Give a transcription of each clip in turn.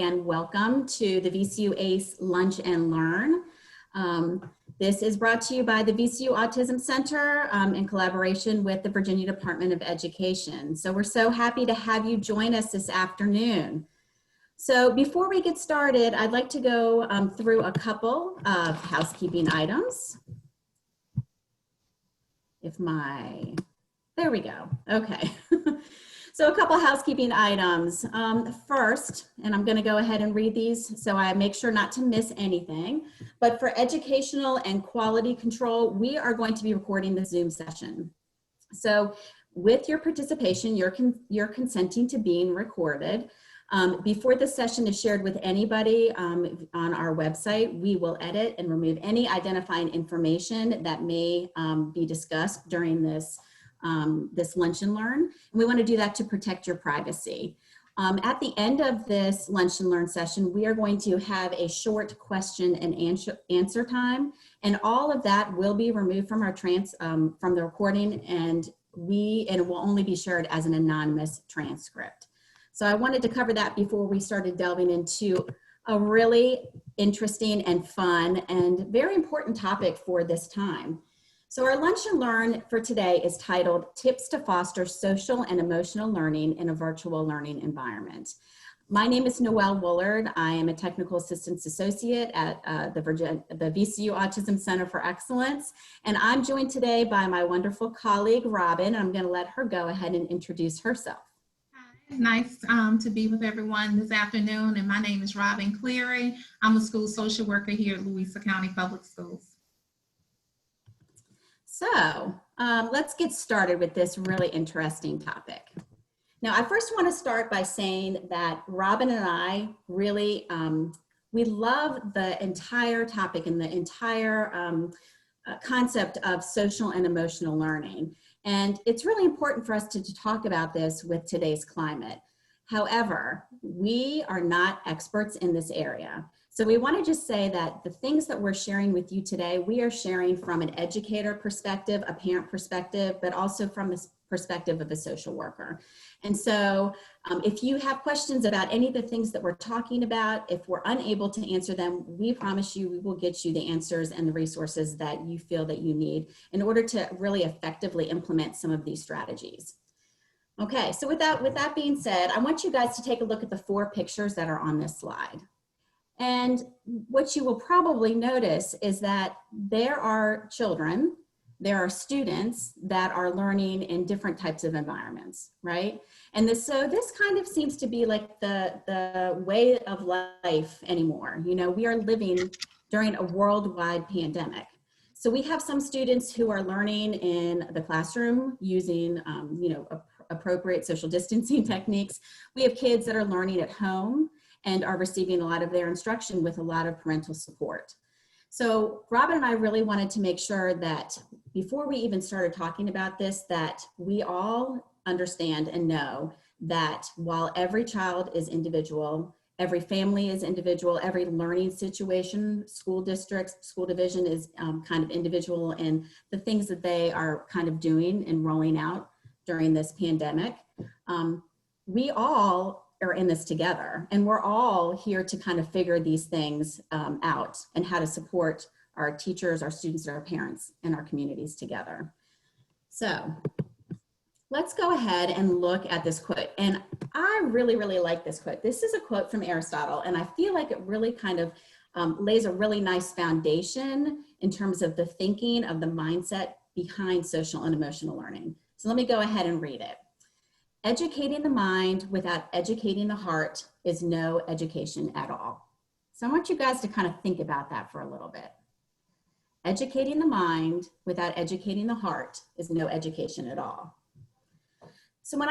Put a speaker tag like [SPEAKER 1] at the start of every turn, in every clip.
[SPEAKER 1] and welcome to the VCU ACE Lunch and Learn. This is brought to you by the VCU Autism Center in collaboration with the Virginia Department of Education. So we're so happy to have you join us this afternoon. So before we get started, I'd like to go through a couple of housekeeping items. There we go, okay. So a couple housekeeping items. First, and I'm gonna go ahead and read these so I make sure not to miss anything, but for educational and quality control, we are going to be recording the Zoom session. So with your participation, you're consenting to being recorded. Before the session is shared with anybody on our website, we will edit and remove any identifying information that may be discussed during this lunch and learn. And we want to do that to protect your privacy. At the end of this lunch and learn session, we are going to have a short question and answer time, and all of that will be removed from our from the recording, and it will only be shared as an anonymous transcript. So I wanted to cover that before we started delving into a really interesting and fun and very important topic for this time. So our lunch and learn for today is titled Tips to Foster Social and Emotional Learning in a Virtual Learning Environment. My name is Noelle Woolard. I am a Technical Assistance Associate at the VCU Autism Center for Excellence. And I'm joined today by my wonderful colleague, Robin. I'm gonna let her go ahead and introduce herself.
[SPEAKER 2] Hi, nice to be with everyone this afternoon. And my name is Robin Cleary. I'm a school social worker here at Louisa County Public Schools.
[SPEAKER 1] So let's get started with this really interesting topic. Now, I first want to start by saying that Robin and I really, we love the entire topic and the entire concept of social and emotional learning. And it's really important for us to talk about this with today's climate. However, we are not experts in this area. So we want to just say that the things that we're sharing with you today, we are sharing from an educator perspective, a parent perspective, but also from the perspective of a social worker. And so if you have questions about any of the things that we're talking about, if we're unable to answer them, we promise you we will get you the answers and the resources that you feel that you need in order to really effectively implement some of these strategies. Okay, so with that being said, I want you guys to take a look at the 4 pictures that are on this slide. And what you will probably notice is that there are children, there are students that are learning in different types of environments, right? And so this kind of seems to be like the way of life anymore. You know, we are living during a worldwide pandemic. So we have some students who are learning in the classroom using, appropriate social distancing techniques. We have kids that are learning at home and are receiving a lot of their instruction with a lot of parental support. So Robin and I really wanted to make sure that before we even started talking about this, that we all understand and know that while every child is individual, every family is individual, every learning situation, school districts, school division is kind of individual in the things that they are kind of doing and rolling out during this pandemic. We all are in this together, and we're all here to kind of figure these things out and how to support our teachers, our students, and our parents and our communities together. So let's go ahead and look at this quote. And I really, really like this quote. This is a quote from Aristotle, and I feel like it really kind of lays a really nice foundation in terms of the thinking of the mindset behind social and emotional learning. So let me go ahead and read it. Educating the mind without educating the heart is no education at all. So I want you guys to kind of think about that for a little bit. Educating the mind without educating the heart is no education at all. So when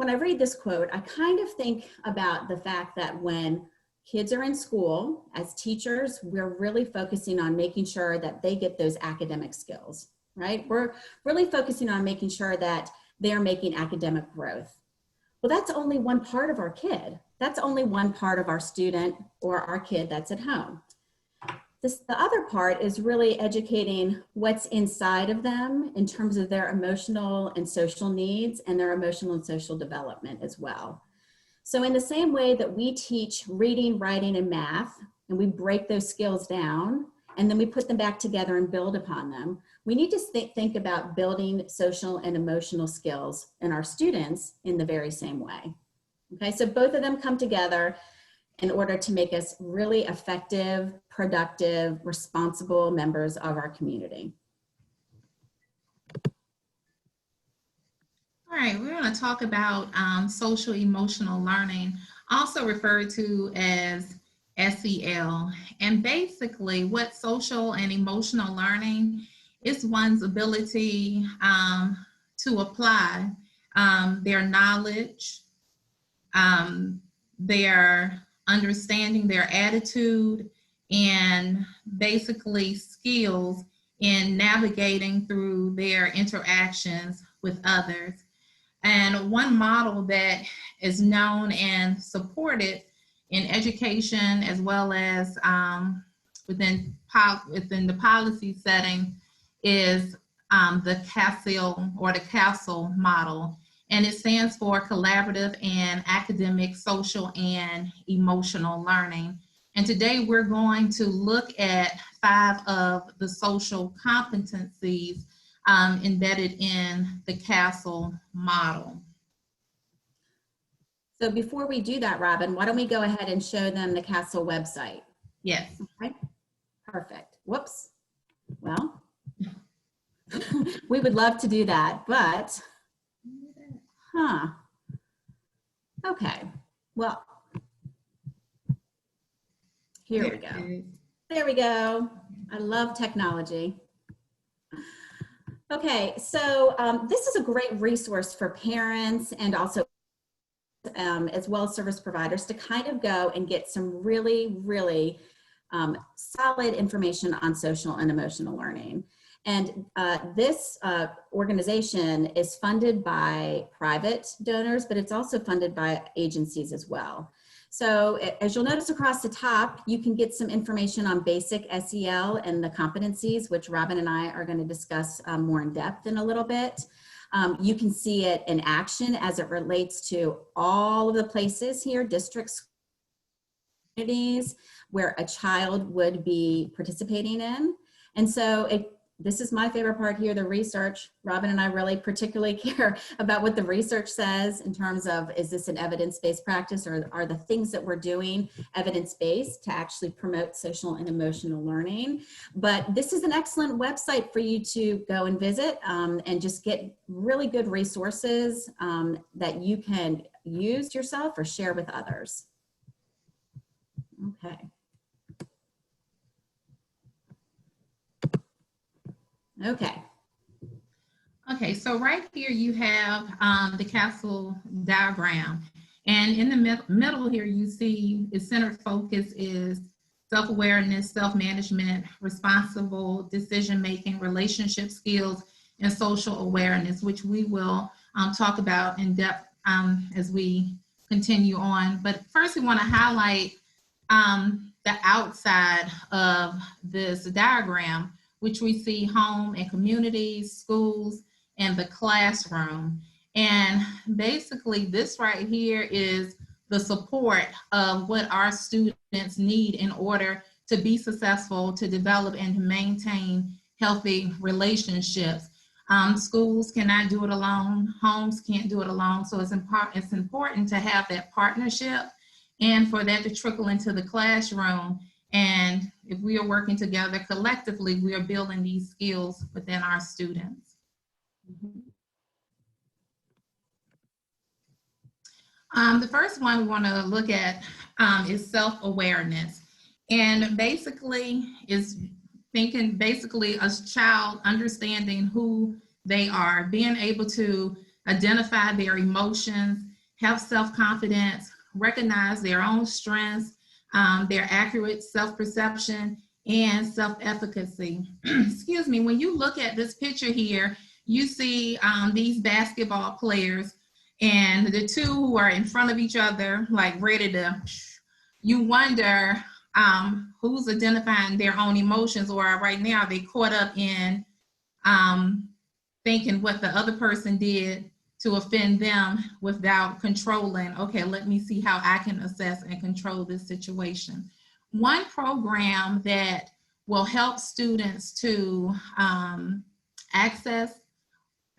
[SPEAKER 1] I read this quote, I kind of think about the fact that when kids are in school, as teachers, we're really focusing on making sure that they get those academic skills, right? We're really focusing on making sure that they're making academic growth. Well, that's only one part of our kid. That's only one part of our student or our kid that's at home. The other part is really educating what's inside of them in terms of their emotional and social needs and their emotional and social development as well. So in the same way that we teach reading, writing, and math, and we break those skills down, and then we put them back together and build upon them, we need to think about building social and emotional skills in our students in the very same way. Okay, so both of them come together in order to make us really effective, productive, responsible members of our community.
[SPEAKER 2] All right, we're going to talk about social emotional learning, also referred to as SEL. And basically what social and emotional learning is one's ability to apply their knowledge, their understanding, their attitude, and basically skills in navigating through their interactions with others. And one model that is known and supported in education as well as within the policy setting is the CASEL or the CASEL model. And it stands for Collaborative and Academic, Social, and Emotional Learning. And today we're going to look at 5 of the social competencies embedded in the CASEL model.
[SPEAKER 1] So before we do that, Robin, why don't we go ahead and show them the CASEL website?
[SPEAKER 2] Yes.
[SPEAKER 1] Okay, perfect. Whoops. Well, we would love to do that, but, okay, well, here we go. There we go. I love technology. Okay, so this is a great resource for parents and also as well as service providers to kind of go and get some really, really solid information on social and emotional learning. And this organization is funded by private donors, but it's also funded by agencies as well. So as you'll notice across the top, you can get some information on basic SEL and the competencies, which Robin and I are going to discuss more in depth in a little bit. You can see it in action as it relates to all of the places here, districts, communities, where a child would be participating in. And so this is my favorite part here, the research. Robin and I really particularly care about what the research says in terms of, is this an evidence-based practice, or are the things that we're doing evidence-based to actually promote social and emotional learning? But this is an excellent website for you to go and visit and just get really good resources that you can use yourself or share with others. Okay. Okay.
[SPEAKER 2] Okay, so right here you have the CASEL diagram. And in the middle here, you see its centered focus is self-awareness, self-management, responsible decision-making, relationship skills, and social awareness, which we will talk about in depth as we continue on. But first we want to highlight the outside of this diagram, which we see home and communities, schools, and the classroom. And basically this right here is the support of what our students need in order to be successful, to develop and to maintain healthy relationships. Schools cannot do it alone, homes can't do it alone, so it's important to have that partnership and for that to trickle into the classroom. And if we are working together collectively, we are building these skills within our students. The first one we want to look at is self-awareness. And basically is thinking a child understanding who they are, being able to identify their emotions, have self-confidence, recognize their own strengths, their accurate self-perception, and self-efficacy. Excuse me, when you look at this picture here, you see these basketball players, and the two who are in front of each other, like ready to, you wonder who's identifying their own emotions, or right now are they caught up in thinking what the other person did to offend them without controlling, okay, let me see how I can assess and control this situation. One program that will help students to access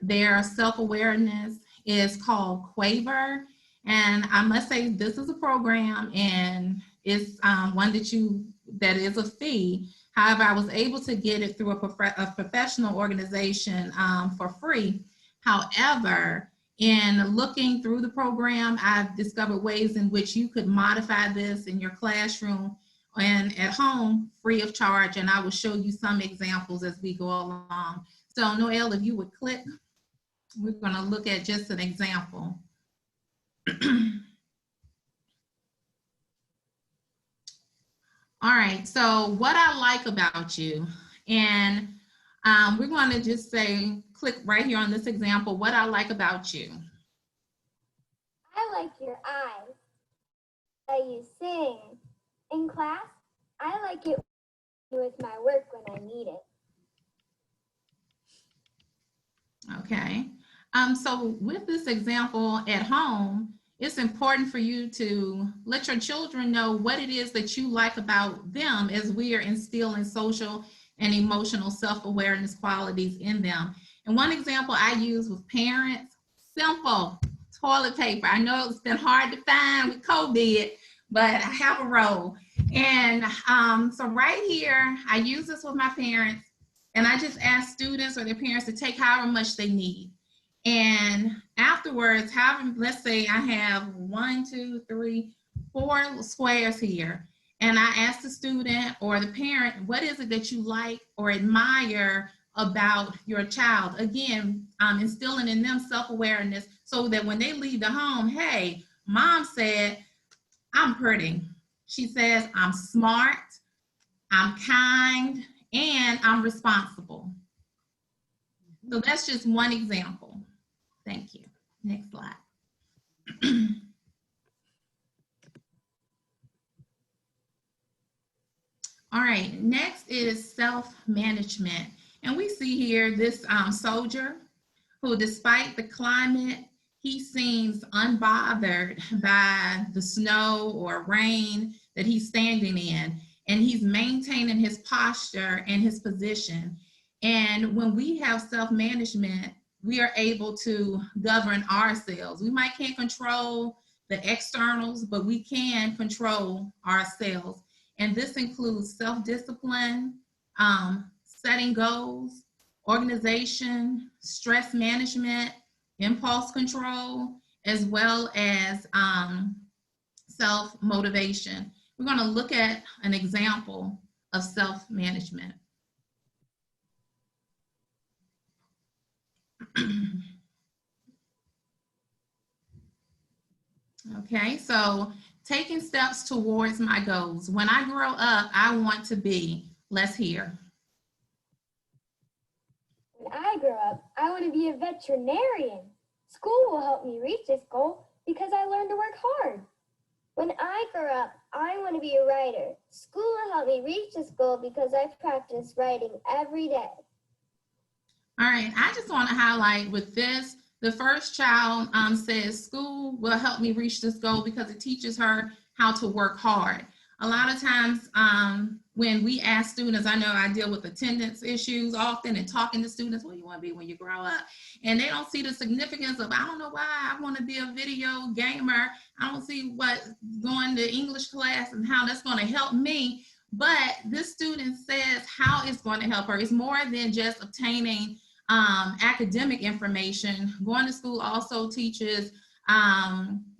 [SPEAKER 2] their self-awareness is called Quaver. And I must say this is a program and it's one that is a fee. However, I was able to get it through a professional organization for free. However, in looking through the program, I've discovered ways in which you could modify this in your classroom and at home free of charge. And I will show you some examples as we go along. So Noelle, if you would click, we're going to look at just an example. All right, so what I like about you, and we're going to just say, click right here on this example, what I like about you.
[SPEAKER 3] I like your eyes. That you sing. In class, I like it with my work when I need it.
[SPEAKER 2] Okay, so with this example at home, it's important for you to let your children know what it is that you like about them as we are instilling social and emotional self-awareness qualities in them. And one example I use with parents, simple, toilet paper. I know it's been hard to find with COVID, but I have a roll. And so right here, I use this with my parents, and I just ask students or their parents to take however much they need. And afterwards, let's say I have 1, 2, 3, 4 squares here. And I ask the student or the parent, what is it that you like or admire about your child? Again, instilling in them self-awareness so that when they leave the home, hey, mom said, I'm pretty. She says, I'm smart, I'm kind, and I'm responsible. So that's just one example. Thank you. Next slide. All right, next is self-management. And we see here this soldier who, despite the climate, he seems unbothered by the snow or rain that he's standing in. And he's maintaining his posture and his position. And when we have self-management, we are able to govern ourselves. We might can't control the externals, but we can control ourselves. And this includes self-discipline, setting goals, organization, stress management, impulse control, as well as self-motivation. We're going to look at an example of self-management. Okay, so taking steps towards my goals. When I grow up, I want to be, let's hear.
[SPEAKER 3] When I grow up, I want to be a veterinarian. School will help me reach this goal because I learned to work hard. When I grow up, I want to be a writer. School will help me reach this goal because I practice writing every day.
[SPEAKER 2] All right, I just want to highlight with this, the first child says school will help me reach this goal because it teaches her how to work hard. A lot of times when we ask students, I know I deal with attendance issues often and talking to students, what do you want to be when you grow up? And they don't see the significance of, I don't know why I want to be a video gamer. I don't see what going to English class and how that's going to help me. But this student says how it's going to help her. It's more than just obtaining academic information. Going to school also teaches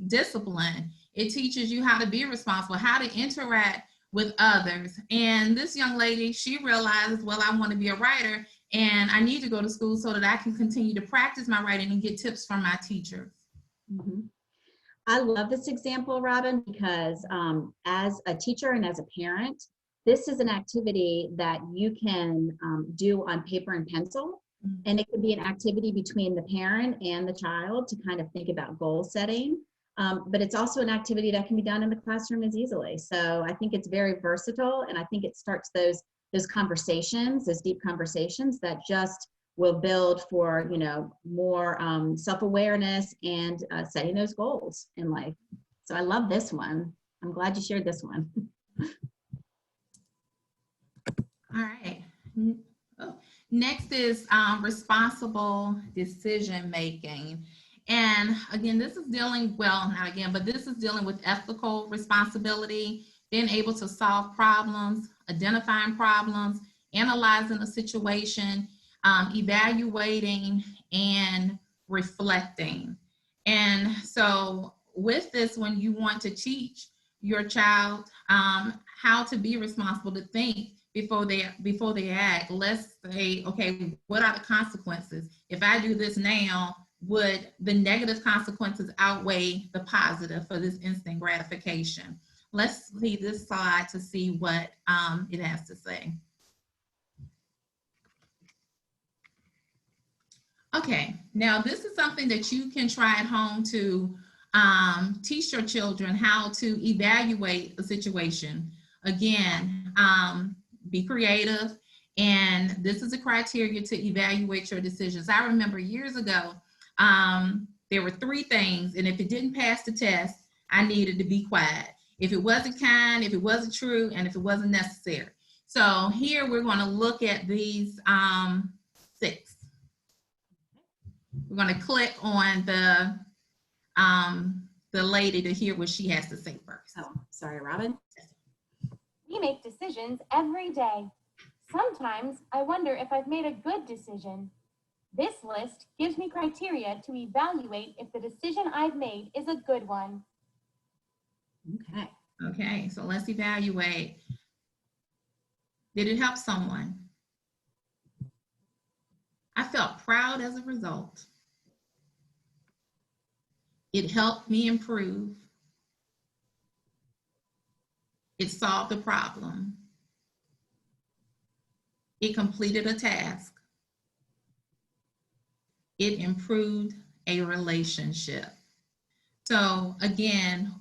[SPEAKER 2] discipline. It teaches you how to be responsible, how to interact with others. And this young lady, she realizes, well, I want to be a writer and I need to go to school so that I can continue to practice my writing and get tips from my teachers.
[SPEAKER 1] Mm-hmm. I love this example, Robin, because as a teacher and as a parent, this is an activity that you can do on paper and pencil. And it could be an activity between the parent and the child to kind of think about goal setting. But it's also an activity that can be done in the classroom as easily. So I think it's very versatile, and I think it starts those conversations, those deep conversations that just will build for, you know, more self-awareness and setting those goals in life. So I love this one. I'm glad you shared this one.
[SPEAKER 2] All right. Next is responsible decision making. And again, this is dealing, well, not again, but this is dealing with ethical responsibility, being able to solve problems, identifying problems, analyzing a situation, evaluating, and reflecting. And so with this, when you want to teach your child how to be responsible, to think before they act, let's say, okay, what are the consequences? If I do this now, would the negative consequences outweigh the positive for this instant gratification? Let's see this slide to see what it has to say. Okay, now this is something that you can try at home to teach your children how to evaluate a situation. Again, be creative, and this is a criteria to evaluate your decisions. I remember years ago, there were 3 things, and if it didn't pass the test, I needed to be quiet. If it wasn't kind, if it wasn't true, and if it wasn't necessary. So here we're going to look at these 6. We're going to click on the lady to hear what she has to say first.
[SPEAKER 1] Oh, sorry, Robin.
[SPEAKER 4] We make decisions every day. Sometimes I wonder if I've made a good decision. This list gives me criteria to evaluate if the decision I've made is a good one.
[SPEAKER 1] Okay.
[SPEAKER 2] Okay, so let's evaluate. Did it help someone? I felt proud as a result. It helped me improve. It solved a problem. It completed a task. It improved a relationship. So again,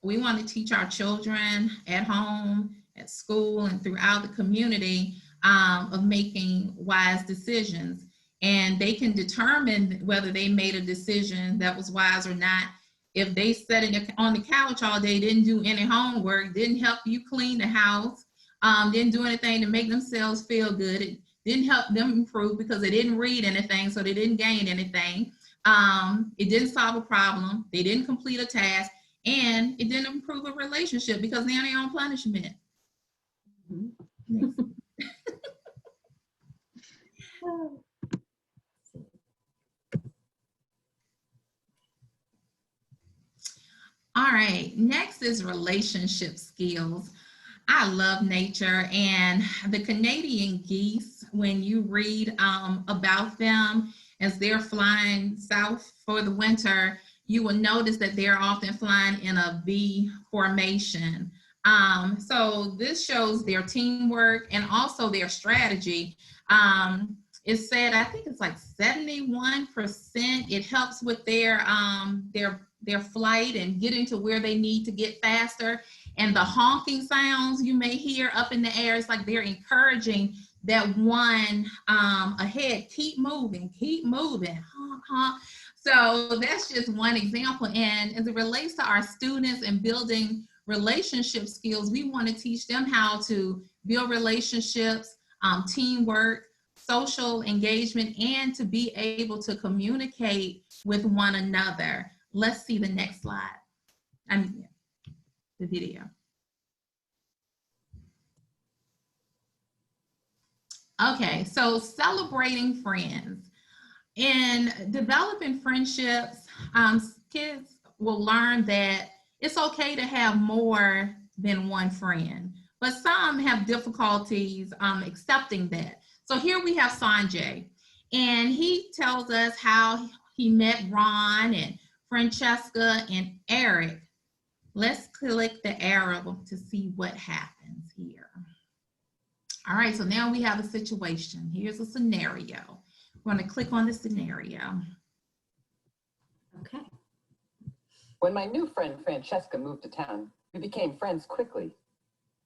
[SPEAKER 2] we want to teach our children at home, at school, and throughout the community of making wise decisions. And they can determine whether they made a decision that was wise or not. If they sat on the couch all day, didn't do any homework, didn't help you clean the house, didn't do anything to make themselves feel good, it didn't help them improve because they didn't read anything, so they didn't gain anything. It didn't solve a problem, they didn't complete a task, and it didn't improve a relationship because now they're on punishment. Mm-hmm. All right, next is relationship skills. I love nature, and the Canadian geese, when you read about them as they're flying south for the winter, you will notice that they're often flying in a V formation. So this shows their teamwork and also their strategy. It said, I think it's like 71%. It helps with their flight and getting to where they need to get faster. And the honking sounds you may hear up in the air, it's like they're encouraging that one ahead, keep moving, honk, honk. So that's just one example. And as it relates to our students and building relationship skills, we want to teach them how to build relationships, teamwork, social engagement, and to be able to communicate with one another. Let's see the next slide. The video. Okay, so celebrating friends. In developing friendships, kids will learn that it's okay to have more than one friend, but some have difficulties accepting that. So here we have Sanjay, and he tells us how he met Ron and Francesca and Eric. Let's click the arrow to see what happens here. All right, so now we have a situation. Here's a scenario. We're going to click on the scenario.
[SPEAKER 1] Okay.
[SPEAKER 5] When my new friend Francesca moved to town, we became friends quickly.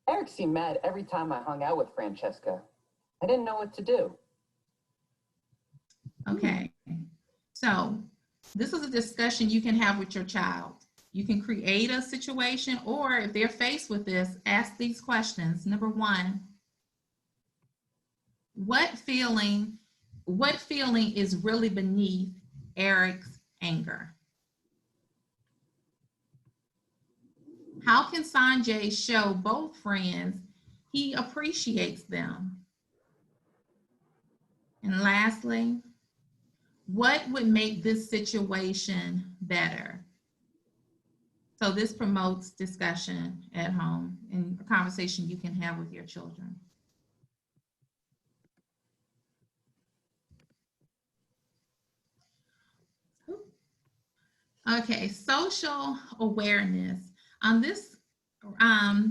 [SPEAKER 5] Eric seemed mad every time I hung out with Francesca. I didn't know what to do.
[SPEAKER 2] Okay, so this is a discussion you can have with your child. You can create a situation, or if they're faced with this, ask these questions. Number one, what feeling is really beneath Eric's anger? How can Sanjay show both friends he appreciates them? And lastly, what would make this situation better? So this promotes discussion at home and a conversation you can have with your children. Okay, social awareness. This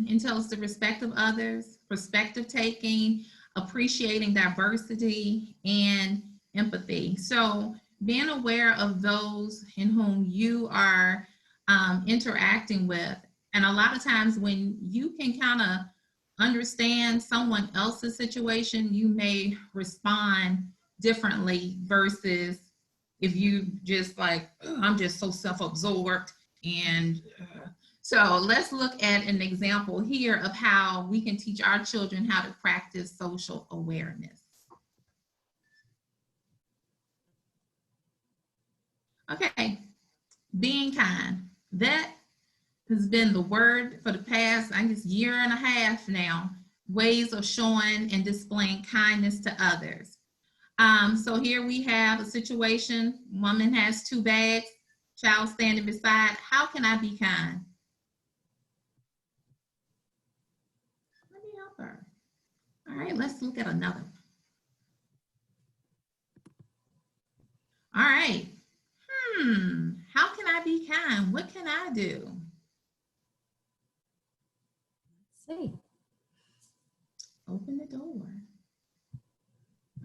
[SPEAKER 2] entails the respect of others, perspective taking, appreciating diversity, and empathy. So being aware of those in whom you are interacting with. And a lot of times when you can kind of understand someone else's situation, you may respond differently versus if you just like, I'm just so self-absorbed. And so let's look at an example here of how we can teach our children how to practice social awareness. Okay, being kind. That has been the word for the past, I guess, year and a half now, ways of showing and displaying kindness to others. So here we have a situation, woman has 2 bags, child standing beside. How can I be kind? Let me help her. All right, let's look at another one. All right. How can I be kind? What can I do?
[SPEAKER 1] Let's see.
[SPEAKER 2] Open the door.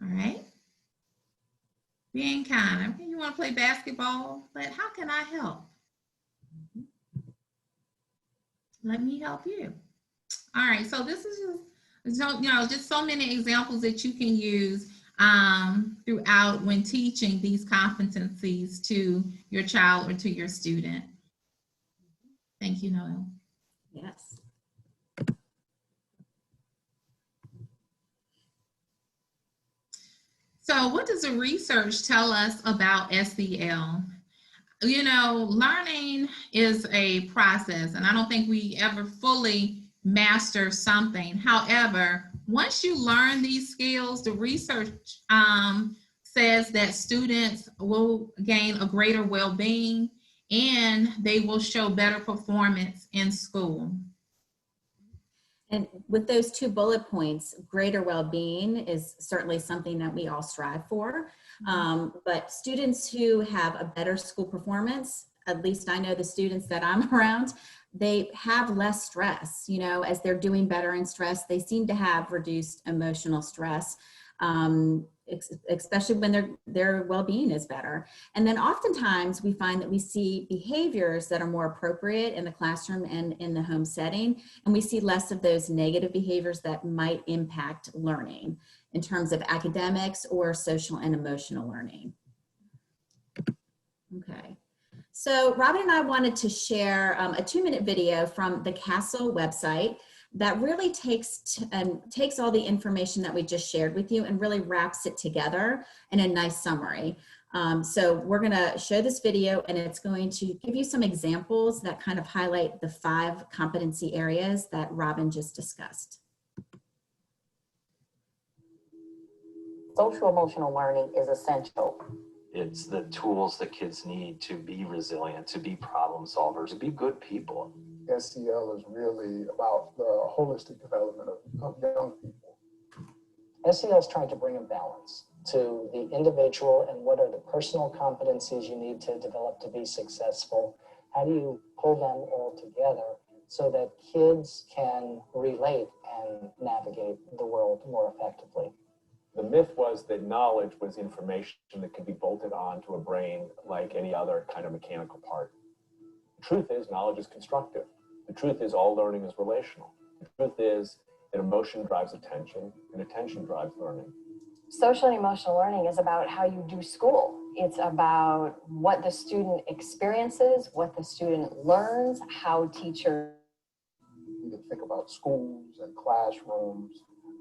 [SPEAKER 2] All right. Being kind. Okay, you want to play basketball, but how can I help? Let me help you. All right, so this is just so many examples that you can use throughout when teaching these competencies to your child or to your student. Thank you, Noel.
[SPEAKER 1] Yes.
[SPEAKER 2] So what does the research tell us about SEL? You know, learning is a process, and I don't think we ever fully master something. However, once you learn these skills, the research says that students will gain a greater well-being and they will show better performance in school.
[SPEAKER 1] And with those 2 bullet points, greater well-being is certainly something that we all strive for. But students who have a better school performance, at least I know the students that I'm around, they have less stress. You know, as they're doing better in stress, they seem to have reduced emotional stress, especially when their well-being is better. And then oftentimes we find that we see behaviors that are more appropriate in the classroom and in the home setting, and we see less of those negative behaviors that might impact learning in terms of academics or social and emotional learning. Okay. So Robin and I wanted to share a 2-minute video from the CASEL website that really takes all the information that we just shared with you and really wraps it together in a nice summary. So we're gonna show this video, and it's going to give you some examples that kind of highlight the 5 competency areas that Robin just discussed.
[SPEAKER 6] Social emotional learning is essential.
[SPEAKER 7] It's the tools that kids need to be resilient, to be problem solvers, to be good people.
[SPEAKER 8] SEL is really about the holistic development of young people.
[SPEAKER 6] SEL is trying to bring a balance to the individual and what are the personal competencies you need to develop to be successful. How do you pull them all together so that kids can relate and navigate the world more effectively?
[SPEAKER 7] The myth was that knowledge was information that could be bolted onto a brain like any other kind of mechanical part. The truth is, knowledge is constructive. The truth is, all learning is relational. The truth is that emotion drives attention, and attention drives learning.
[SPEAKER 9] social and emotional learning is about how you do school. It's about what the student experiences, what the student learns, how teachers.
[SPEAKER 8] You can think about schools and classrooms,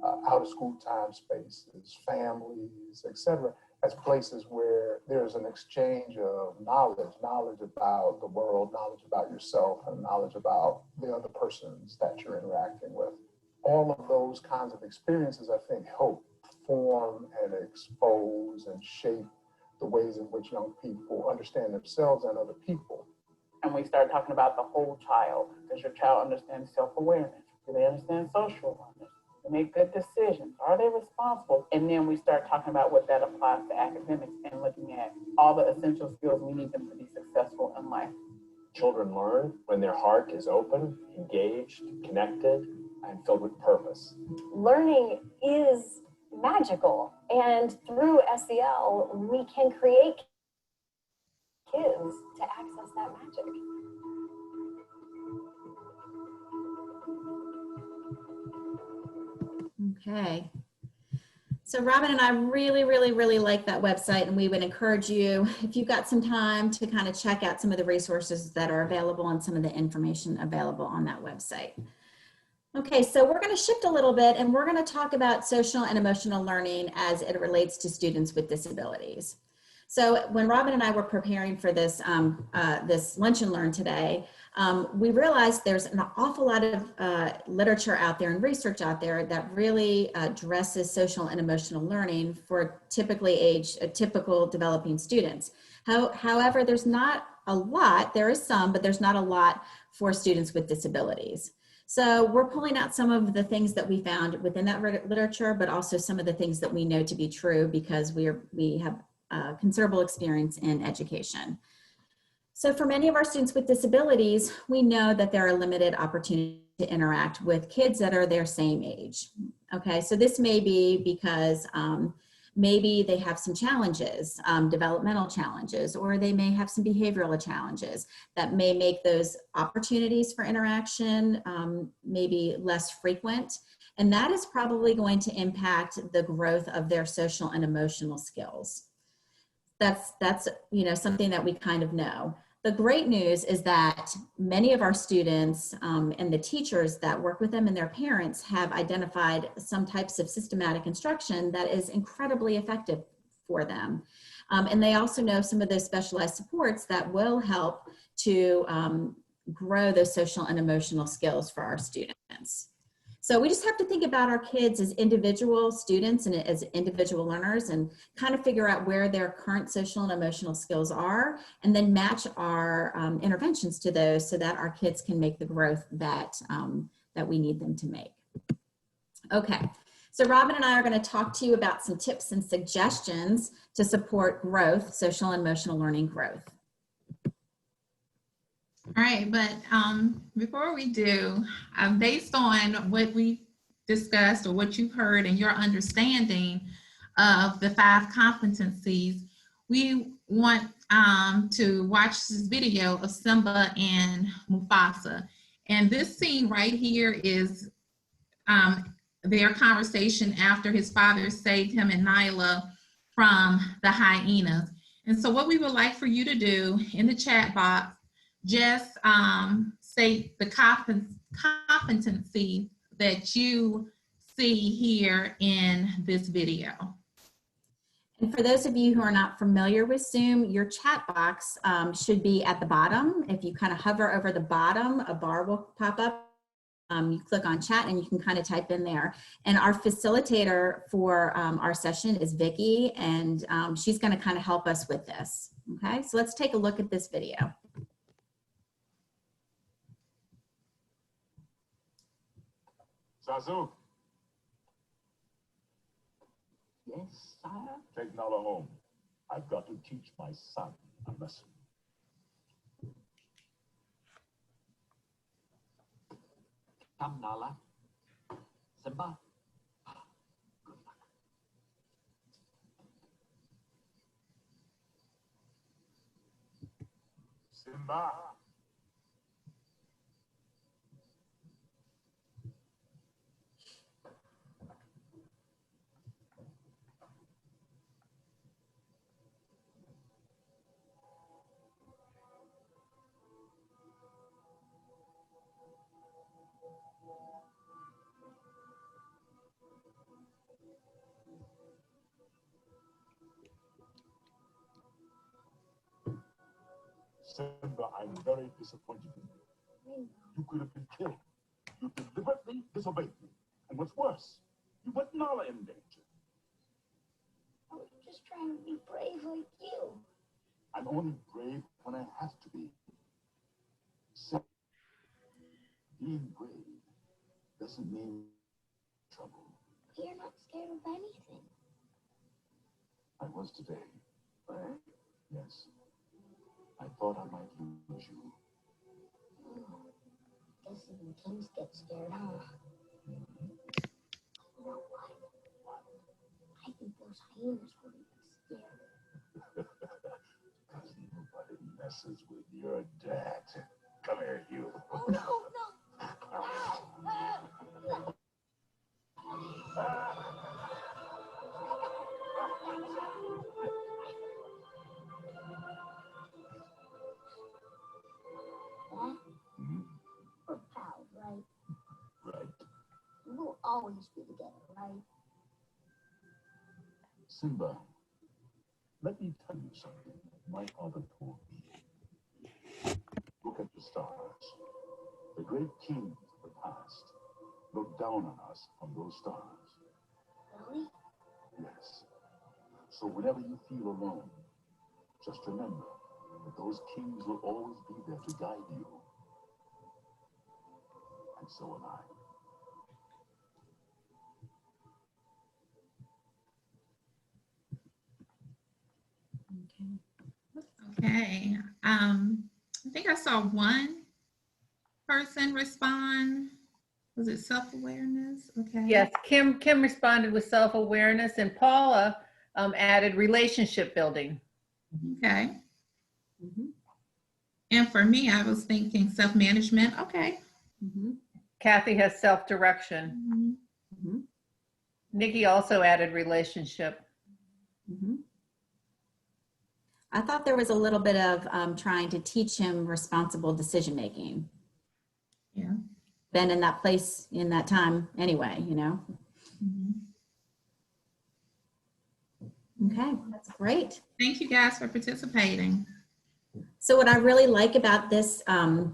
[SPEAKER 8] out of school time spaces, families, etc., as places where there's an exchange of knowledge about the world, knowledge about yourself, and knowledge about the other persons that you're interacting with. All of those kinds of experiences, I think, help form and expose and shape the ways in which young people understand themselves and other people.
[SPEAKER 10] And we start talking about the whole child. Does your child understand self-awareness? Do they understand social awareness? Do they make good decisions? Are they responsible? And then we start talking about what that applies to academics and looking at all the essential skills we need them to be successful in life.
[SPEAKER 7] Children learn when their heart is open, engaged, connected, and filled with purpose.
[SPEAKER 9] Learning is magical, and through SEL, we can create kids to access that magic.
[SPEAKER 1] Okay. So Robin and I really like that website, and we would encourage you, if you've got some time, to kind of check out some of the resources that are available and some of the information available on that website. Okay, so we're going to shift a little bit, and we're going to talk about social and emotional learning as it relates to students with disabilities. So when Robin and I were preparing for this, this Lunch and Learn today, we realized there's an awful lot of literature out there and research out there that really addresses social and emotional learning for typical developing students. However, there's not a lot, there is some, but there's not a lot for students with disabilities. So we're pulling out some of the things that we found within that literature, but also some of the things that we know to be true because we have considerable experience in education. So for many of our students with disabilities, we know that there are limited opportunities to interact with kids that are their same age. Okay, so this may be because maybe they have some challenges, developmental challenges, or they may have some behavioral challenges that may make those opportunities for interaction maybe less frequent. And that is probably going to impact the growth of their social and emotional skills. That's you know, something that we kind of know. The great news is that many of our students and the teachers that work with them and their parents have identified some types of systematic instruction that is incredibly effective for them. And they also know some of those specialized supports that will help to grow those social and emotional skills for our students. So we just have to think about our kids as individual students and as individual learners and kind of figure out where their current social and emotional skills are, and then match our interventions to those so that our kids can make the growth that, that we need them to make. Okay, so Robin and I are going to talk to you about some tips and suggestions to support growth, social and emotional learning growth.
[SPEAKER 2] All right, but before we do, based on what we discussed or what you've heard and your understanding of the 5 competencies, we want to watch this video of Simba and Mufasa. And this scene right here is their conversation after his father saved him and Nyla from the hyenas. And so what we would like for you to do in the chat box, just say the competency that you see here in this video.
[SPEAKER 1] And for those of you who are not familiar with Zoom, your chat box should be at the bottom. If you kind of hover over the bottom, a bar will pop up. You click on chat and you can kind of type in there. And our facilitator for our session is Vicky, and she's going to kind of help us with this. Okay, so let's take a look at this video.
[SPEAKER 11] Zazu,
[SPEAKER 12] Yes, sire?
[SPEAKER 11] take Nala home. I've got to teach my son a lesson.
[SPEAKER 12] Come, Nala. Simba. Good luck.
[SPEAKER 11] Simba. Simba, I'm very disappointed in you. You could have been killed. You deliberately disobeyed me. And what's worse, you put Nala in danger.
[SPEAKER 3] I was just trying to be brave like you.
[SPEAKER 11] I'm only brave when I have to be. So, being brave doesn't mean trouble.
[SPEAKER 3] You're not scared of anything.
[SPEAKER 11] I was today.
[SPEAKER 3] Or,
[SPEAKER 11] Yes. I thought I might lose you.
[SPEAKER 3] guess even kings get scared, huh? You know what? I think those hyenas will be scared.
[SPEAKER 11] Because nobody messes with your dad. Come here, you.
[SPEAKER 3] Oh, no, no. We're pals, right?
[SPEAKER 11] Right.
[SPEAKER 3] We'll always be together, right?
[SPEAKER 11] Simba, let me tell you something my father told me. Look at the stars. The great kings of the past look down on us from those stars.
[SPEAKER 3] Really?
[SPEAKER 11] Yes. So whenever you feel alone, just remember that those kings will always be there to guide you. And so am I.
[SPEAKER 2] Okay. I think I saw one person respond. Was it self-awareness? Okay.
[SPEAKER 13] Yes, Kim responded with self-awareness, and Paula added relationship building.
[SPEAKER 2] Okay. And for me, I was thinking self-management. Okay.
[SPEAKER 13] Kathy has self-direction. Nikki also added relationship.
[SPEAKER 1] I thought there was a little bit of trying to teach him responsible decision-making.
[SPEAKER 2] Yeah.
[SPEAKER 1] Been in that place in that time anyway, you know? Okay, that's great.
[SPEAKER 2] Thank you guys for participating.
[SPEAKER 1] So what I really like about this,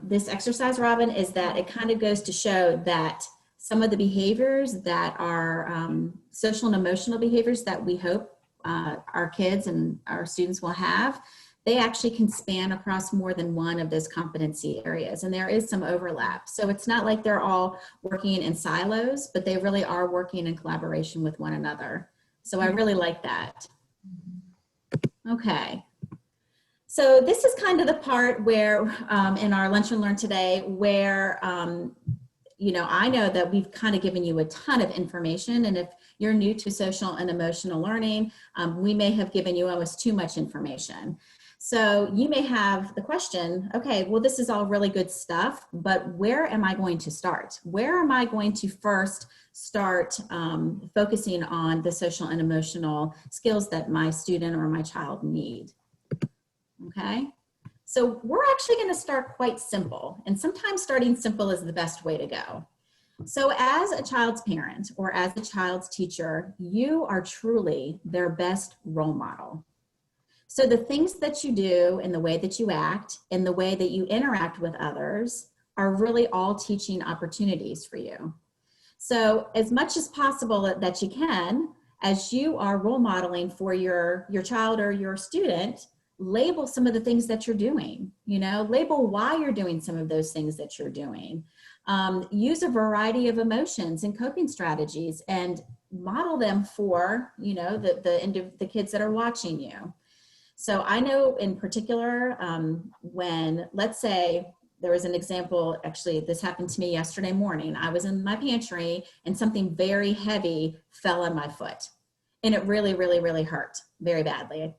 [SPEAKER 1] this exercise, Robin, is that it kind of goes to show that some of the behaviors that are social and emotional behaviors that we hope our kids and our students will have, they actually can span across more than one of those competency areas. And there is some overlap. So it's not like they're all working in silos, but they really are working in collaboration with one another. So I really like that. Okay. So this is kind of the part where in our Lunch and Learn today, where you know, I know that we've kind of given you a ton of information, and if you're new to social and emotional learning, we may have given you almost too much information. So you may have the question, okay, well, this is all really good stuff, but where am I going to start? Where am I going to first start focusing on the social and emotional skills that my student or my child need? Okay. So we're actually going to start quite simple, and sometimes starting simple is the best way to go. So as a child's parent or as a child's teacher, you are truly their best role model. So the things that you do and the way that you act and the way that you interact with others are really all teaching opportunities for you. So as much as possible that you can, as you are role modeling for your child or your student, label some of the things that you're doing, you know, label why you're doing some of those things that you're doing. Use a variety of emotions and coping strategies and model them for, you know, the kids that are watching you. So I know in particular, when, let's say, there was an example, actually, this happened to me yesterday morning. I was in my pantry and something very heavy fell on my foot. And it really, really, really hurt very badly.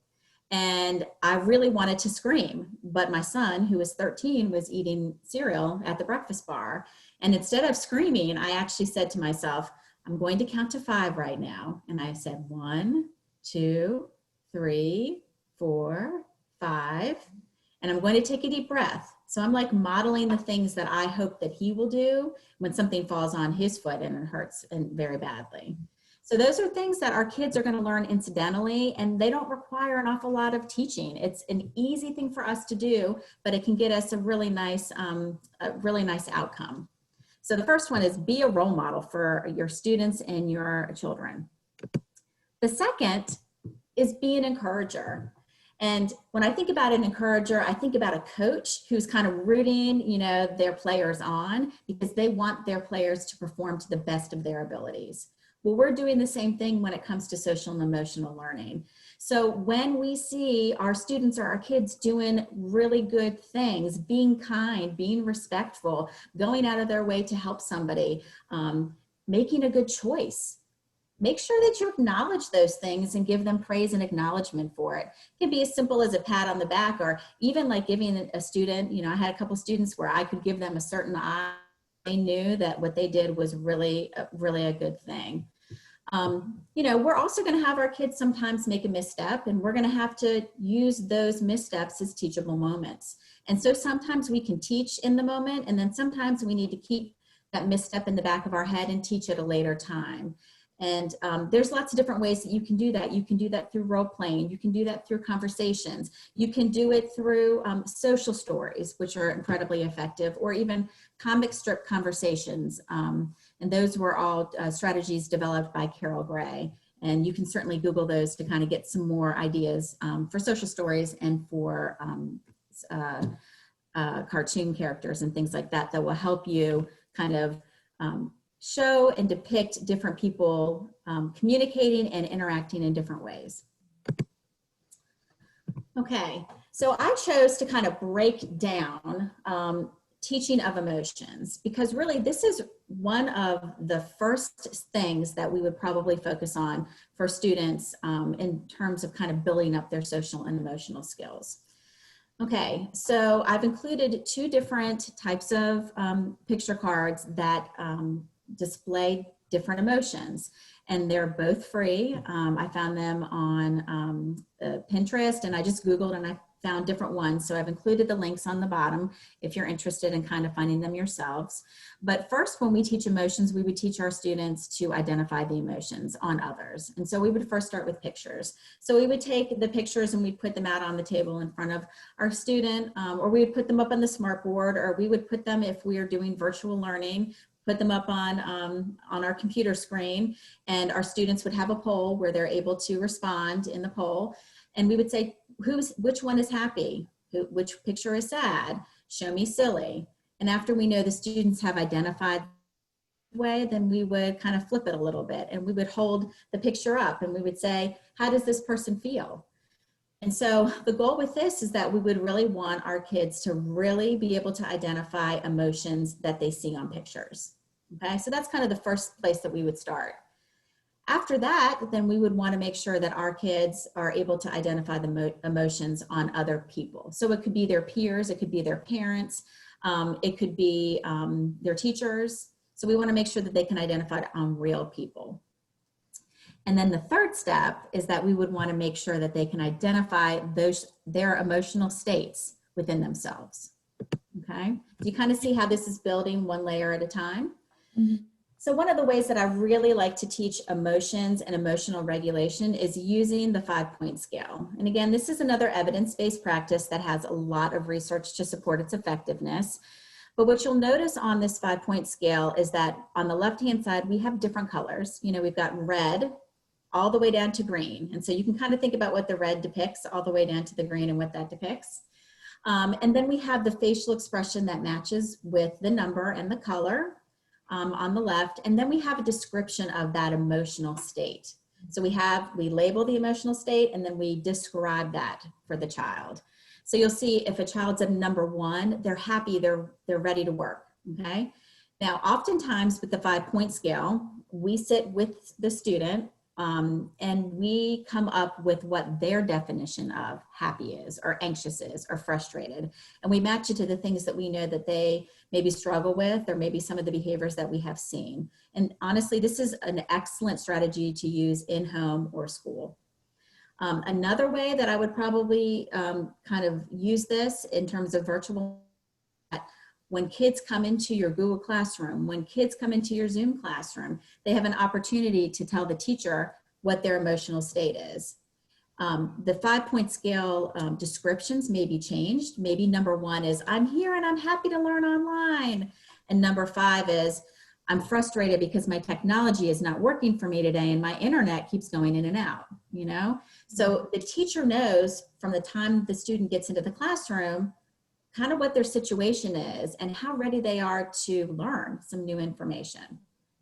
[SPEAKER 1] And I really wanted to scream, but my son, who was 13, was eating cereal at the breakfast bar. And instead of screaming, I actually said to myself, I'm going to count to 5 right now. And I said 1, 2, 3, 4, 5, and I'm going to take a deep breath. So I'm like modeling the things that I hope that he will do when something falls on his foot and it hurts very badly. So those are things that our kids are going to learn incidentally, and they don't require an awful lot of teaching. It's an easy thing for us to do, but it can get us a really nice outcome. So the first one is be a role model for your students and your children. The second is be an encourager. And when I think about an encourager, I think about a coach who's kind of rooting, you know, their players on because they want their players to perform to the best of their abilities. Well, we're doing the same thing when it comes to social and emotional learning. So when we see our students or our kids doing really good things, being kind, being respectful, going out of their way to help somebody, making a good choice, make sure that you acknowledge those things and give them praise and acknowledgement for it. It can be as simple as a pat on the back, or even like giving a student, you know, I had a couple students where I could give them a certain eye. They knew that what they did was really a good thing. You know, we're also going to have our kids sometimes make a misstep, and we're going to have to use those missteps as teachable moments. And so sometimes we can teach in the moment, and then sometimes we need to keep that misstep in the back of our head and teach at a later time. And there's lots of different ways that you can do that. You can do that through role playing. You can do that through conversations. You can do it through social stories, which are incredibly effective, or even comic strip conversations. And those were all strategies developed by Carol Gray. And you can certainly Google those to kind of get some more ideas for social stories and for cartoon characters and things like that that will help you kind of show and depict different people communicating and interacting in different ways. Okay, so I chose to kind of break down teaching of emotions, because really this is one of the first things that we would probably focus on for students in terms of kind of building up their social and emotional skills. Okay, so I've included two different types of picture cards that display different emotions, and they're both free. I found them on Pinterest, and I just Googled and I found different ones. So I've included the links on the bottom if you're interested in kind of finding them yourselves. But first, when we teach emotions, we would teach our students to identify the emotions on others. And so we would first start with pictures. So we would take the pictures and we'd put them out on the table in front of our student, or we would put them up on the smart board, or we would put them, if we are doing virtual learning, put them up on our computer screen, and our students would have a poll where they're able to respond in the poll. And we would say, which one is happy? Which picture is sad? Show me silly. And after we know the students have identified the way, then we would kind of flip it a little bit, and we would hold the picture up and we would say, how does this person feel? And so the goal with this is that we would really want our kids to really be able to identify emotions that they see on pictures. Okay, so that's kind of the first place that we would start. After that, then we would want to make sure that our kids are able to identify the emotions on other people. So it could be their peers, it could be their parents, it could be their teachers. So we want to make sure that they can identify it on real people. And then the third step is that we would want to make sure that they can identify their emotional states within themselves. Okay, do you kind of see how this is building one layer at a time? Mm-hmm. So one of the ways that I really like to teach emotions and emotional regulation is using the 5-point scale. And again, this is another evidence-based practice that has a lot of research to support its effectiveness. But what you'll notice on this 5-point scale is that on the left-hand side, we have different colors. You know, we've got red all the way down to green. And so you can kind of think about what the red depicts all the way down to the green and what that depicts. And then we have the facial expression that matches with the number and the color on the left. And then we have a description of that emotional state. So we label the emotional state and then we describe that for the child. So you'll see if a child's at number 1, they're happy, they're ready to work, okay? Now, oftentimes with the 5-point scale, we sit with the student and we come up with what their definition of happy is, or anxious is, or frustrated. And we match it to the things that we know that they maybe struggle with, or maybe some of the behaviors that we have seen. And honestly, this is an excellent strategy to use in home or school. Another way that I would probably kind of use this in terms of virtual, When kids come into your Google Classroom, when kids come into your Zoom classroom, they have an opportunity to tell the teacher what their emotional state is. The 5-point scale descriptions may be changed. Maybe number 1 is, I'm here and I'm happy to learn online. And number 5 is, I'm frustrated because my technology is not working for me today and my internet keeps going in and out, you know? So the teacher knows from the time the student gets into the classroom kind of what their situation is and how ready they are to learn some new information,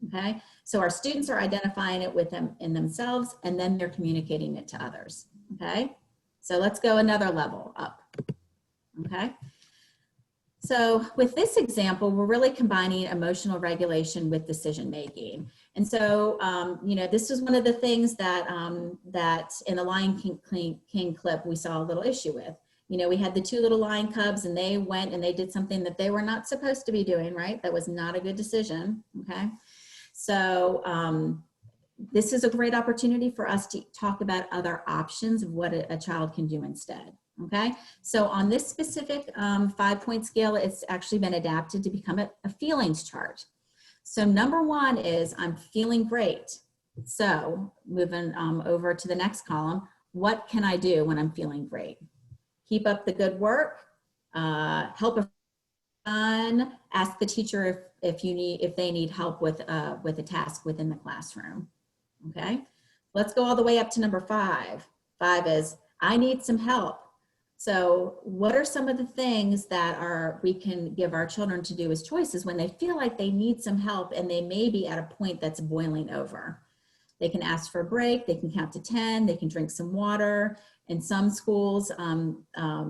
[SPEAKER 1] okay? So our students are identifying it with them in themselves, and then they're communicating it to others, okay? So let's go another level up, okay? So with this example, we're really combining emotional regulation with decision making. And so, you know, this was one of the things that, that in the Lion King clip, we saw a little issue with. You know, we had the 2 little lion cubs and they went and they did something that they were not supposed to be doing, right? That was not a good decision, okay? So this is a great opportunity for us to talk about other options of what a child can do instead, okay? So on this specific 5-point scale, it's actually been adapted to become a feelings chart. So number 1 is, I'm feeling great. So moving over to the next column, what can I do when I'm feeling great? Keep up the good work, help a friend, ask the teacher if they need help with a task within the classroom, okay? Let's go all the way up to number 5. 5 is, I need some help. So what are some of the things that we can give our children to do as choices when they feel like they need some help and they may be at a point that's boiling over? They can ask for a break, they can count to 10, they can drink some water. In some schools,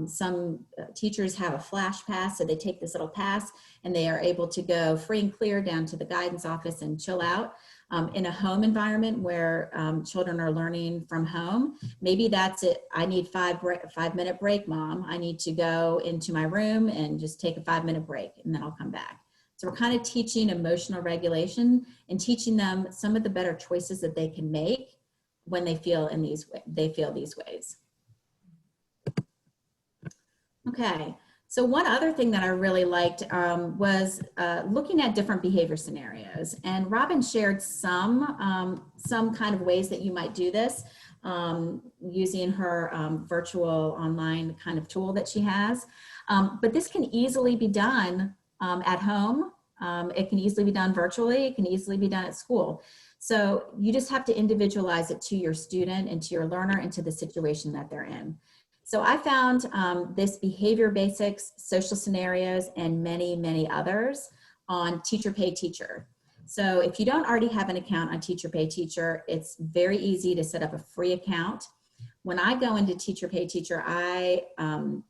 [SPEAKER 1] some teachers have a flash pass, so they take this little pass and they are able to go free and clear down to the guidance office and chill out. In a home environment where children are learning from home, maybe that's it. I need 5-minute break, Mom. I need to go into my room and just take a 5-minute break and then I'll come back. So we're kind of teaching emotional regulation and teaching them some of the better choices that they can make when they feel these ways. Okay, so one other thing that I really liked was looking at different behavior scenarios. And Robin shared some kind of ways that you might do this using her virtual online kind of tool that she has. But this can easily be done at home. It can easily be done virtually. It can easily be done at school. So you just have to individualize it to your student and to your learner and to the situation that they're in. So I found this behavior basics, social scenarios, and many, many others on Teacher Pay Teacher. So if you don't already have an account on Teacher Pay Teacher, it's very easy to set up a free account. When I go into Teacher Pay Teacher, I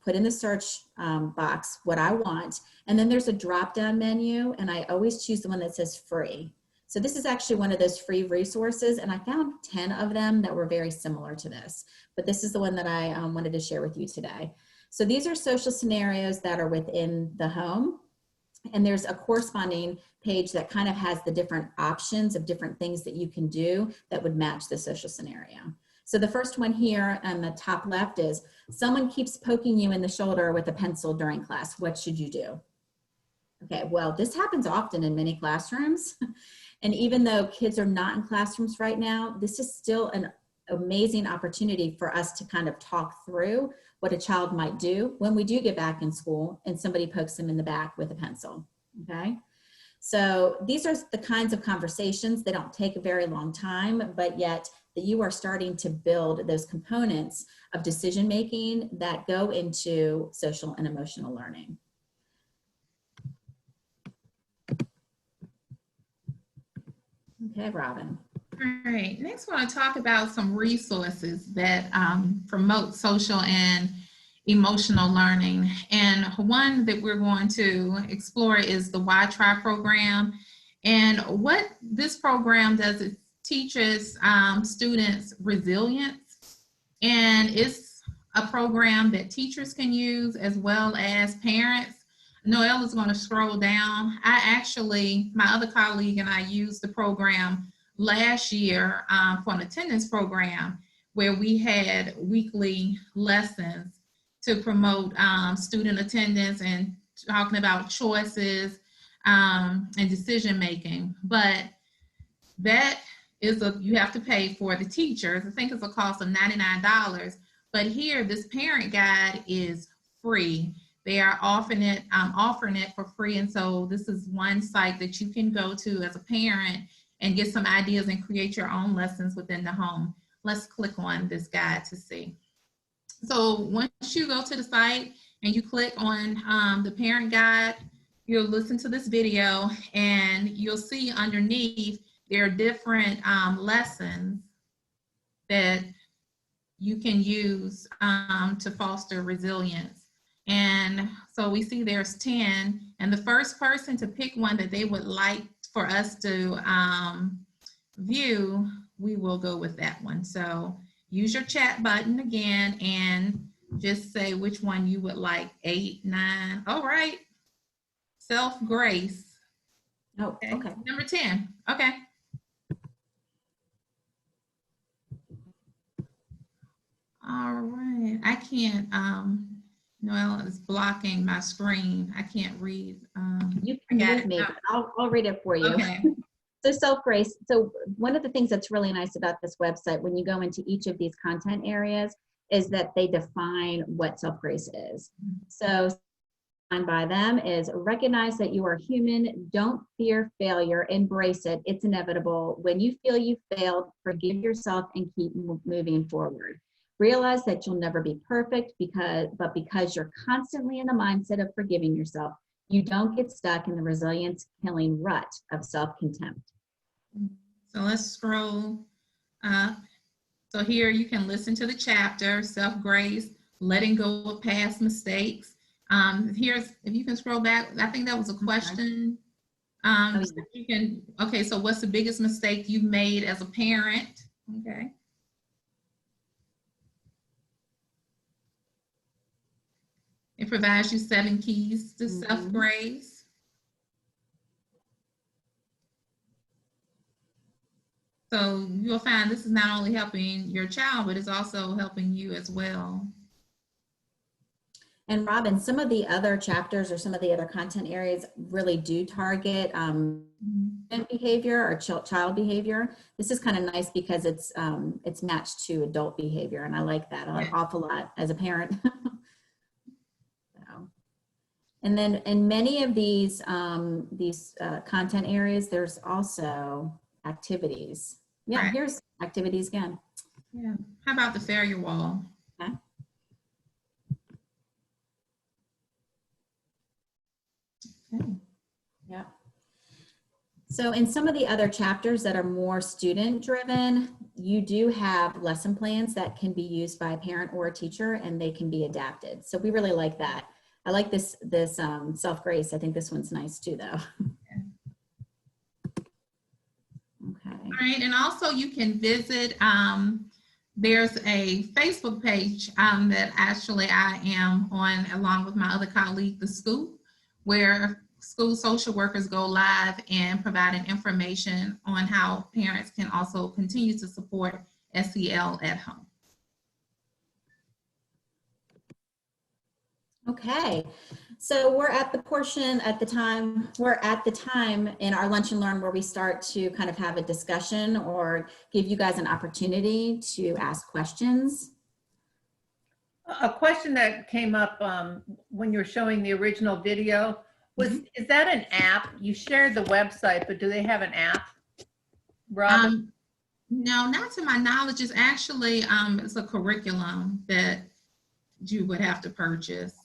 [SPEAKER 1] put in the search box what I want, and then there's a drop-down menu, and I always choose the one that says free. So this is actually one of those free resources, and I found 10 of them that were very similar to this, but this is the one that I wanted to share with you today. So these are social scenarios that are within the home, and there's a corresponding page that kind of has the different options of different things that you can do that would match the social scenario. So the first one here on the top left is, someone keeps poking you in the shoulder with a pencil during class. What should you do? Okay, well, this happens often in many classrooms. And even though kids are not in classrooms right now, this is still an amazing opportunity for us to kind of talk through what a child might do when we do get back in school and somebody pokes them in the back with a pencil, okay? So these are the kinds of conversations that don't take a very long time, but yet that you are starting to build those components of decision-making that go into social and emotional learning. Okay, Robin.
[SPEAKER 2] All right, next I want to talk about some resources that promote social and emotional learning. And one that we're going to explore is the Why Try program. And what this program does is teaches students resilience. And it's a program that teachers can use as well as parents. Noelle is going to scroll down. My other colleague and I used the program last year for an attendance program where we had weekly lessons to promote student attendance and talking about choices and decision making, but that is you have to pay for the teachers. I think it's a cost of $99, but here this parent guide is free. They are offering it for free, and so this is one site that you can go to as a parent and get some ideas and create your own lessons within the home. Let's click on this guide to see. So once you go to the site and you click on the parent guide, you'll listen to this video and you'll see underneath there are different lessons that you can use to foster resilience. And so we see there's 10, and the first person to pick one that they would like for us to view, we will go with that one. So use your chat button again and just say which one you would like, 8, 9, all right. Self-grace.
[SPEAKER 1] Oh, okay.
[SPEAKER 2] Number 10, okay. All right, I can't, Noelle is blocking my screen. I can't read.
[SPEAKER 1] You can move me, but I'll read it for you.
[SPEAKER 2] Okay.
[SPEAKER 1] So self-grace. So one of the things that's really nice about this website when you go into each of these content areas is that they define what self-grace is. So defined by them is recognize that you are human, don't fear failure, embrace it, it's inevitable. When you feel you failed, forgive yourself and keep moving forward. Realize that you'll never be perfect because you're constantly in the mindset of forgiving yourself, you don't get stuck in the resilience-killing rut of self-contempt.
[SPEAKER 2] So let's scroll up. So here you can listen to the chapter, self-grace, letting go of past mistakes. Here's, if you can scroll back, I think that was a question. So you can, okay, so what's the biggest mistake you've made as a parent? Okay. It provides you 7 keys to self-grace. So you'll find this is not only helping your child, but it's also helping you as well.
[SPEAKER 1] And Robin, some of the other chapters or some of the other content areas really do target behavior or child behavior. This is kind of nice because it's matched to adult behavior, and I like that an awful lot as a parent. And then in many of these content areas, there's also activities. Yeah, right. Here's activities again.
[SPEAKER 2] Yeah. How about the failure wall?
[SPEAKER 1] Okay. Okay. Yeah. So in some of the other chapters that are more student driven, you do have lesson plans that can be used by a parent or a teacher, and they can be adapted. So we really like that. I like this self-grace. I think this one's nice too, though. Okay.
[SPEAKER 2] All right, and also you can visit, there's a Facebook page that actually I am on along with my other colleague, The Scoop, where school social workers go live and providing information on how parents can also continue to support SEL at home.
[SPEAKER 1] Okay, so we're at the portion we're at the time in our Lunch and Learn where we start to kind of have a discussion or give you guys an opportunity to ask questions.
[SPEAKER 13] A question that came up when you were showing the original video was, is that an app? You shared the website, but do they have an app, Robin?
[SPEAKER 2] No, not to my knowledge. It's actually, it's a curriculum that you would have to purchase.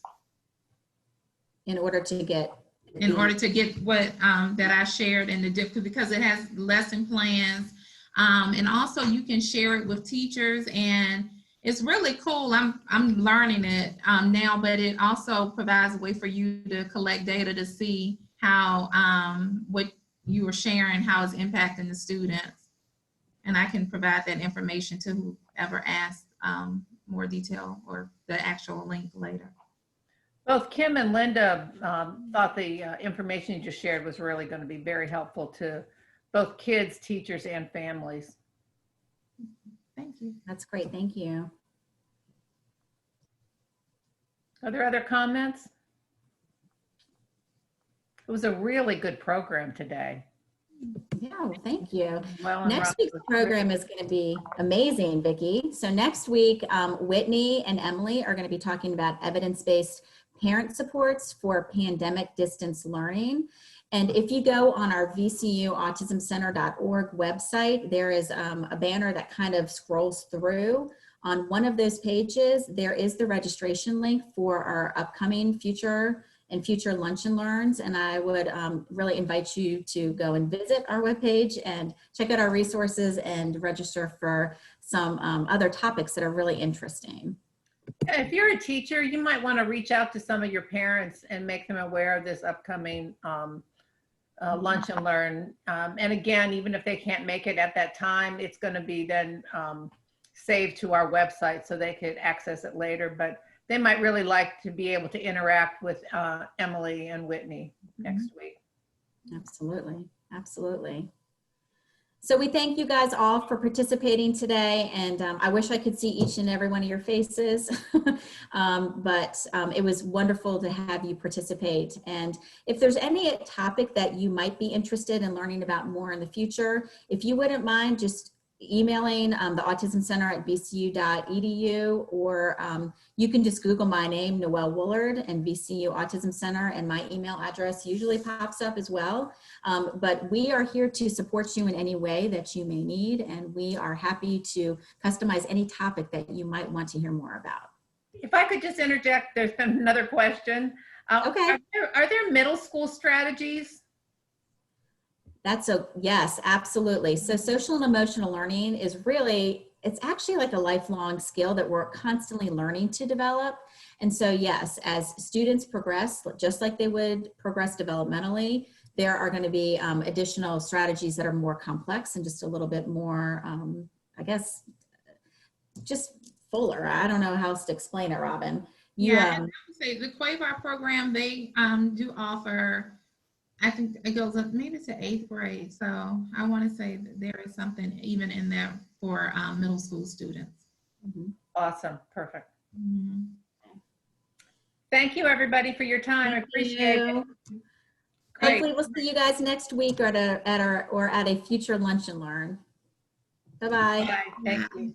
[SPEAKER 1] In order to get
[SPEAKER 2] what that I shared in the dip, because it has lesson plans, and also you can share it with teachers, and it's really cool. I'm learning it now, but it also provides a way for you to collect data to see how what you are sharing, how it's impacting the students, and I can provide that information to whoever asks more detail or the actual link later.
[SPEAKER 13] Both Kim and Linda thought the information you just shared was really going to be very helpful to both kids, teachers, and families.
[SPEAKER 2] Thank you.
[SPEAKER 1] That's great. Thank you.
[SPEAKER 13] Are there other comments? It was a really good program today.
[SPEAKER 1] Yeah, well, thank you.
[SPEAKER 13] Well,
[SPEAKER 1] Next week's program is going to be amazing, Vicki. So next week, Whitney and Emily are going to be talking about evidence-based parent supports for pandemic distance learning. And if you go on our vcuautismcenter.org website, there is a banner that kind of scrolls through. On one of those pages, there is the registration link for our upcoming future lunch and learns. And I would really invite you to go and visit our webpage and check out our resources and register for some other topics that are really interesting.
[SPEAKER 13] If you're a teacher, you might want to reach out to some of your parents and make them aware of this upcoming lunch and learn. And again, even if they can't make it at that time, it's going to be then saved to our website so they could access it later. But they might really like to be able to interact with Emily and Whitney next week.
[SPEAKER 1] Absolutely, absolutely. So we thank you guys all for participating today, and I wish I could see each and every one of your faces, but it was wonderful to have you participate. And if there's any topic that you might be interested in learning about more in the future, if you wouldn't mind just emailing the Autism Center at vcu.edu, or you can just Google my name, Noelle Woolard, and VCU Autism Center, and my email address usually pops up as well. But we are here to support you in any way that you may need, and we are happy to customize any topic that you might want to hear more about.
[SPEAKER 13] If I could just interject, there's been another question.
[SPEAKER 1] Okay.
[SPEAKER 13] Are there middle school strategies?
[SPEAKER 1] Yes, absolutely. So social and emotional learning is really, it's actually like a lifelong skill that we're constantly learning to develop. And so yes, as students progress, just like they would progress developmentally, there are going to be additional strategies that are more complex and just a little bit more, I guess, just fuller. I don't know how else to explain it, Robin.
[SPEAKER 2] Yeah, and I would say the Quaver program, they do offer, I think it goes up maybe to 8th grade. So I want to say that there is something even in there for middle school students.
[SPEAKER 1] Mm-hmm.
[SPEAKER 13] Awesome. Perfect.
[SPEAKER 2] Mm-hmm.
[SPEAKER 13] Thank you, everybody, for your time. I appreciate it. Great.
[SPEAKER 1] Hopefully we'll see you guys next week or at a future lunch and learn. Bye-bye.
[SPEAKER 13] Bye. Thank you.